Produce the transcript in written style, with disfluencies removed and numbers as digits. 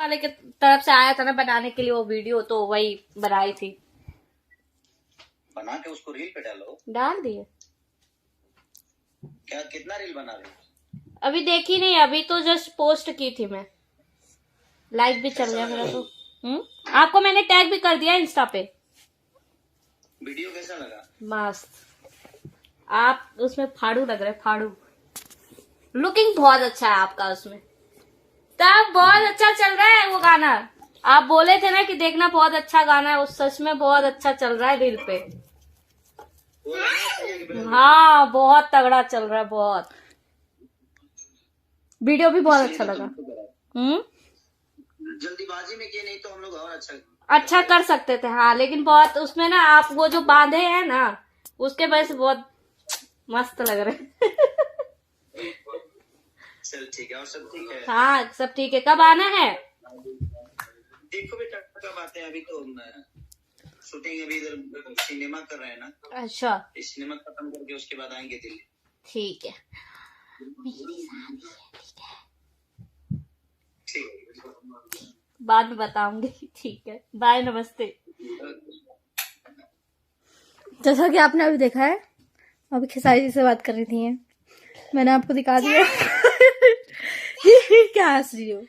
वाले की तरफ से आया था ना बनाने के लिए वो वीडियो, तो वही बनाई थी। बना के उसको रील पे डालो। डाल दिए। क्या कितना रील बना रहे हो? अभी देखी नहीं, अभी तो जस्ट पोस्ट की थी मैं। लाइक भी चल गया मेरा तो। आपको मैंने टैग भी कर दिया इंस्टा पे। वीडियो कैसा लगा? मस्त। आप उसमें फाड़ू लग रहे, फाड़ू। लुकिंग बहुत अच्छा है आपका उसमें। तब बहुत अच्छा चल रहा है वो गाना। आप बोले थे ना कि देखना बहुत अच्छा गाना है, उस सच में बहुत अच्छा चल रहा है रील पे। हाँ बहुत तगड़ा चल रहा है, बहुत। वीडियो भी बहुत अच्छा लगा। जल्दीबाजी में किए, नहीं तो हम लोग और अच्छा कर सकते थे। हाँ लेकिन बहुत उसमें ना आप वो जो बांधे हैं ना, उसके वजह से बहुत मस्त लग रहे। चल ठीक है, और सब ठीक है? हाँ सब ठीक है। कब आना है? देखो बेटा कब आते हैं, अभी तो शूटिंग अभी इधर सिनेमा कर रहे हैं ना। अच्छा सिनेमा खत्म करके उसके बाद आएंगे दिल्ली। ठीक है। बाद में बताऊंगी। ठीक है, बाय, नमस्ते। जैसा कि आपने अभी देखा है, अभी खेसारी जी से बात कर रही थी, मैंने आपको दिखा दिया। क्या हंस रही हो?